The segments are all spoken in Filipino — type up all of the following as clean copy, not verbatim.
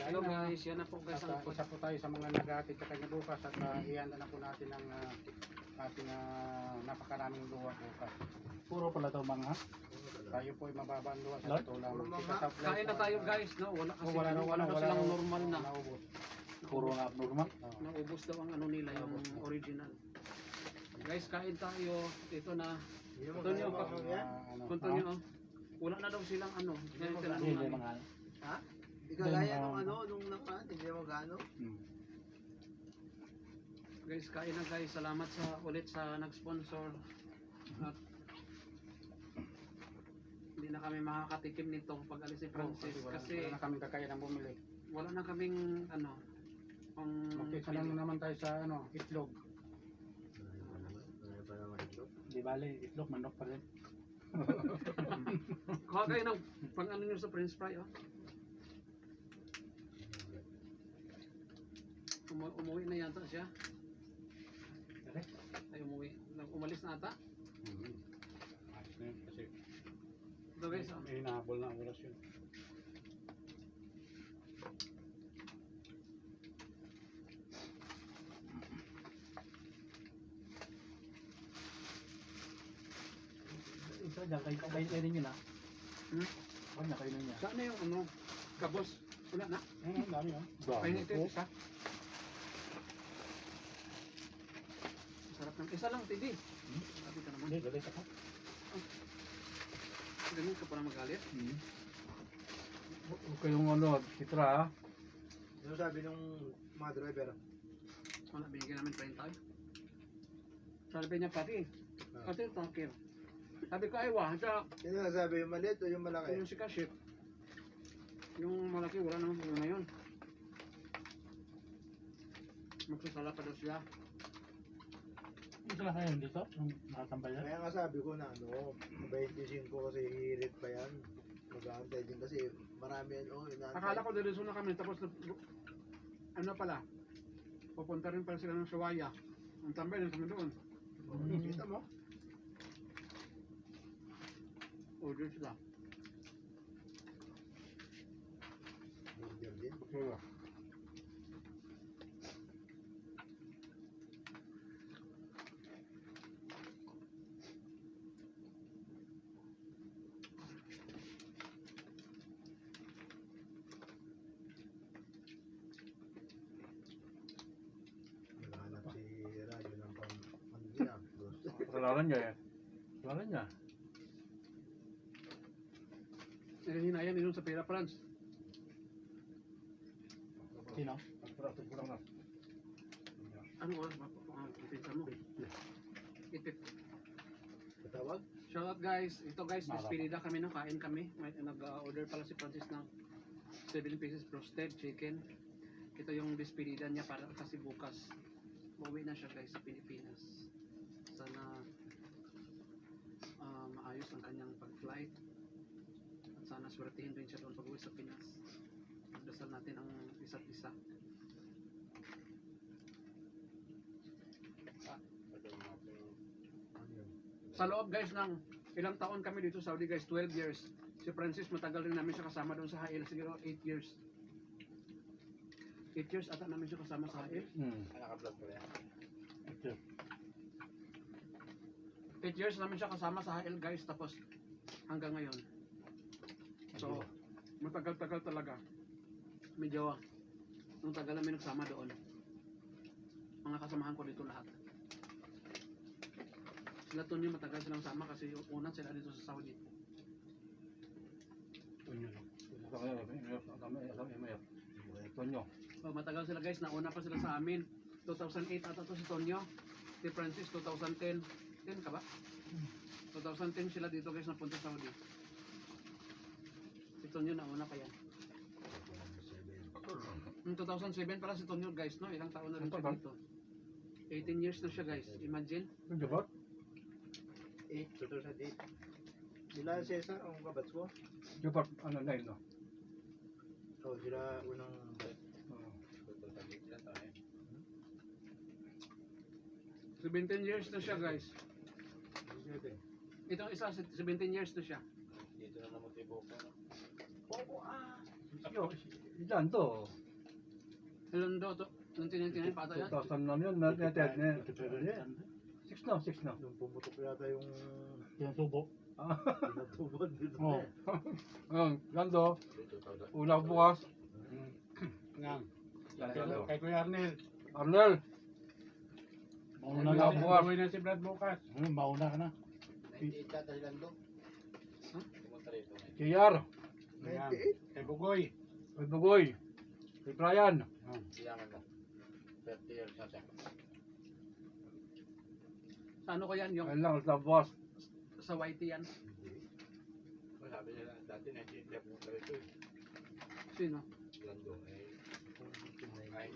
Hello guys, yan na po guys ang Isa po tayo sa mga nag-aatid sa kanya bukas at ihanda na po natin ang ating napakaraming luwa bukas. Puro pala ito mga. Tayo po ay mababa ang luwa sa ito lang. Kain na tayo guys, no? Wala kasi wala silang normal na. Naubos. Puro na abnormal. Naubos daw ang ano nila, yung original. Guys, kain tayo. Ito na. Tonyo, Tonyo, wala na daw silang ano. Ha? Ikagaya nung ano, nung nakaan, hindi mo gaano. Guys, kain na guys. Salamat sa ulit sa nag-sponsor. At hindi na kami makakatikim nito pag alis si Francis kasi wala na kaming kakayan ng bumili. Wala na kaming ano pang Magkisa lang naman tayo sa ano, itlog. Di bale, itlog, manok pa rin. Kuha kayo ng pang ano nyo sa french fry, oh. Umuwi na yata siya. Ay, umuwi. Umalis na ata. Alis na yun kasi Ito guys, oh. may hinahabol na ang oras yun. Isa dyan, kayo ninyo na. Kanya kayo ninyo. Saan na yung ano? Kabos? Wala na? Ang dami yun. Ay, ito yung isa. Sarap ng isa lang, Tidi. Sabi ka naman. Hindi, galit ako. Ganyan ka pala magalit. Huwag kayong ano, titra ha. Ano sabi nung mga driver? Wala, binigyan namin 30. Sabi niya, pati. Pati yung tangkir. Sabi ko, ay wah, siya. Sino nasabi, yung maliit o yung malaki? Yung si Kaship. Yung malaki, wala namang problema yun. Magsasala pa daw siya. Ito lang kayo dito, yung nakatambay yan. Kaya nga sabi ko na ano, 25 kasi hirit pa yan. Mag-aantay din kasi marami yan, oh, inaantay. Akala ko diretso na kami, tapos ano pala, pupunta rin pala sila ng Sawaya. Ang tambay na kami doon. Kita mo? Order sila. Burger din. Naghanap si Radyo ng pang-manggina. Kasalanan niya eh. Kasalanan niya. Hinayang nilong sa Pera France. Sino? Ano oras ba? Pipinsa mo. Itip. Katawag? Shout out guys. Ito guys, despedida kami nang kain kami. May nag-order pala si Francis ng 7 pieces roasted chicken. Ito yung despedida niya para kasi bukas. Uuwi na siya guys sa Pilipinas. Sana maayos ang kanyang pag-flight. At sana swertihin din siya doon pag-uwi sa Pinas. Dasal natin ang isa't isa. Sa loob guys ng ilang taon kami dito sa Saudi guys, 12 years. Si Francis matagal rin namin siya kasama doon sa HL, siguro 8 years. 8 years ata namin siya kasama sa HL. Naka-vlog ko yan. 8 years namin siya kasama sa HL guys, tapos hanggang ngayon. So, matagal-tagal talaga. Medyo, nung tagal namin nagsama doon. Mga kasamahan ko dito lahat. Sila Tonyo matagal silang sama kasi yung una sila dito sa Saudi. Tonyo. Tonyo. So, matagal sila guys, nauna pa sila sa amin. 2008 ata to si Tonyo. Si Francis 2010. 10 ka ba? 2010 sila dito guys napunta sa Saudi. Si Tonyo nauna pa yan. 2007 pala si Tonyo guys, no? Ilang taon na rin siya dito. 18 years na siya guys. Imagine. Tonyo ba? 2008. Sila Cesar, ang kabats ko. Yung pa, ano na yun, no? Oh, sila unang bat. 17 years na siya guys. Itong isa, 17 years na siya. Dito na naman kay Bobo. Yo, Ilan to? Ilan daw to? Nung tinintinin pa ata yan? 2,000 na yun. Nated na. 6 na, 6 na. Nung pumutok yata yung Yan subo. pinatubod dito. Oo. Ngayon, Lando. Una bukas. Yan. Lando. Kay Kuya Arnel. Arnel. Mauna Ay, na bukas. buhay na si Brad bukas. Mauna ka na. Kiyar. Yan. 98? Kay Bugoy. Kay Bugoy. Kay Brian. Sa ano ko yan? Yung Ayun lang, sa bukas. sa YT yan? Sabi nila, dati 19 mo ito eh. Sino? Lando eh.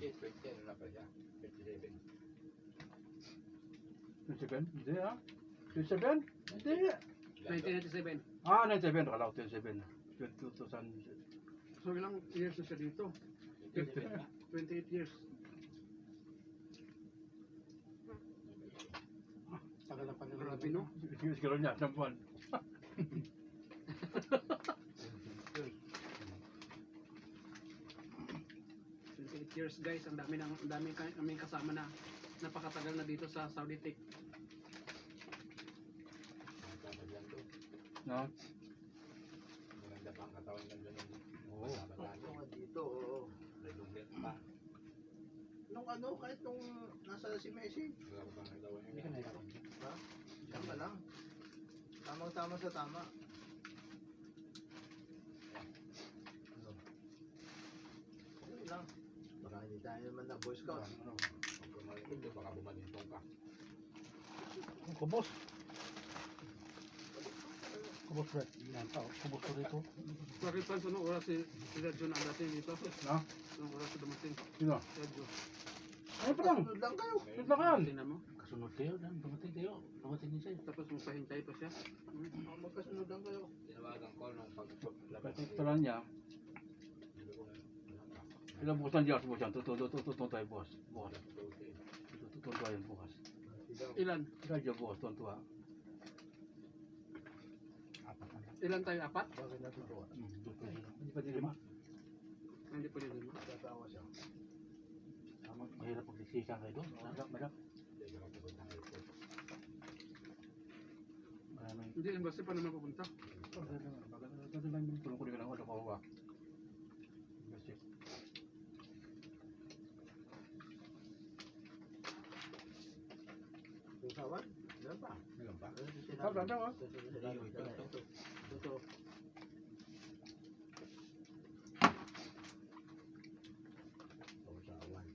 19, 20, ano na pa siya? 57. 27? Hindi ah. 27? Hindi. 1997. Ah, 97. Kala ko 27. 2000. So ilang years na siya dito? 28 years. Tagal na panahon. Grabe no? Siguro niya, isang buwan. 28 years guys, ang dami kaming kasama na napakatagal na dito sa Saudi Tech. Lando. No? Maganda pa ang katawan ng ganun. Oo. Oo, dito, oo. Redundant pa. Nung ano, kahit nung nasa si Messi, Wala pa ang daw Hindi ka na yan. ha? Diyan ka lang. Tamang-tama sa tama. Okay lang. Baka hindi tayo naman na Boy Scout. Pag pumalit ito, baka bumalintong ka. Kubos. Kubos Brad. Yan pa. Kubos ko rito. Bakit pa sa oras si Sergio na dating dito? No? Anong oras na dumating? Sino? Sergio. Ano pa lang? Sunod lang kayo. Ito lang yan. Tingnan mo. Kasunod kayo. Dumating kayo. Dumating din siya. Tapos magpahintay pa siya. Magkasunod lang kayo. Tinawagan ko nung paglabas. Ito lang niya. Ilang bukas lang diyan, bukas yan. Tutun tayo bukas. Bukas. Tutun tayo bukas. Ilan? Ilan diyan bukas, tuntua. Apat na lang. Ilan tayo? Apat? Bakit natutuwa? Hindi pa din lima. Hindi pa rin lima. Tatawa siya. Mahirap pagsisikan kayo doon. Madap. Maraming. Hindi, embassy pa naman pupunta. Ito lang yung tulong ko rin ng ano ko. Kasi Tusawan? Meron pa. Meron pa? Sabi lang, Totoo. Tusawan.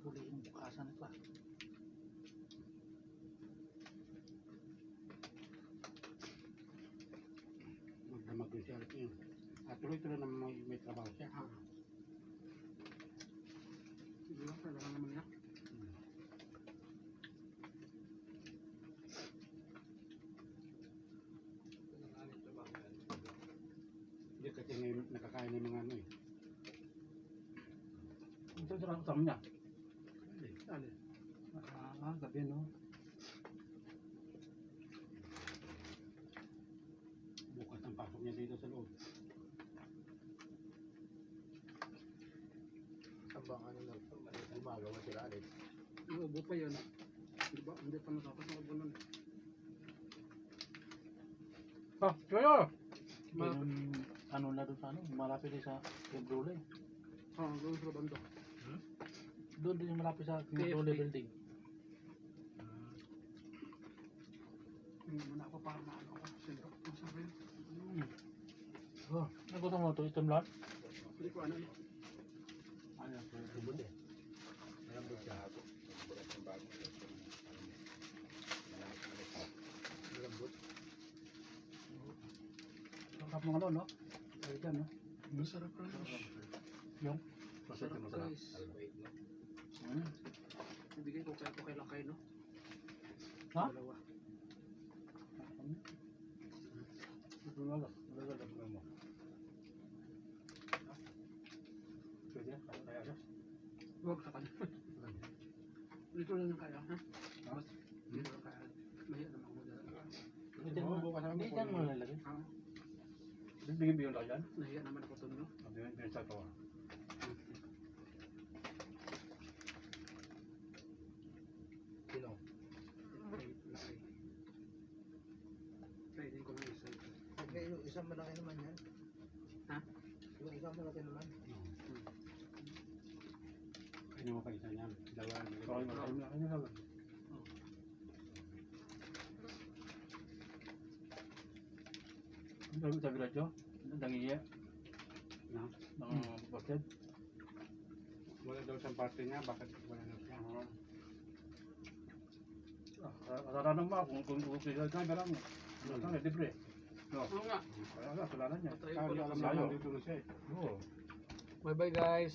Huli yung bukasan ito. Magdamag yung siya. At tuloy-tuloy naman may trabaho siya. Hindi lang, kailangan naman niya. Hindi kasi ngayon nakakain ng mga ano eh. ito lang utang niya. Alin? Gabi no. Bukas ang pasok niya dito sa loob. Abang ano na, gumagawa sila Alex. Naubo pa yan. Di ba? Hindi pa natapos ang ubo nun. Ah, kaya. Yung ano na doon sa ano, malapit din sa Cabrole. Oo, doon sa banda. Doon din yung malapit sa KFC. Cabrole building. Hindi mo na ako para maano ko. Sino? Ang sabi? Oh, nagutom mo ito, item lahat? Hindi ko ano. Ano, Lubot eh. Malambot siya. Malambot. Sarap ng ano, no? Ay, dyan, no? Masarap Raj. Yung? Masarap Masarap yung masarap. guys. Albait, no? Ibigay ko kaya ito kay Lakay, no? Ha? Dalawa. Lumagas. Lumagas mo. Pwede? Kaya gas? Huwag sa kanya. Dito lang kaya, ha? Ha? Dito lang kaya. Mahiya naman ako dyan. Oo, bukas ako Hindi po. dyan mo lalagay. Ah, Bigyan lang yan. nahiya naman ako tundo. Bigyan sa to. Sino? Pwede ko lang isa ito. Okay, yung isang malaki naman yan. Ha? Yung isang malaki naman. Ano mo pa isa niyan? Dalawa. Sorry, marami na kayo lang. Sabi radyo? Nangiya? No? Ng bakit? Wala daw sa parte niya, bakit wala daw siya? Kasalanan mo kung sila ka lang. Ano libre? No. Oo nga. Kaya kasalanan niya. Patayin ko Kaya lang. alam Layo. naman dito na siya eh. Oo. Bye-bye guys.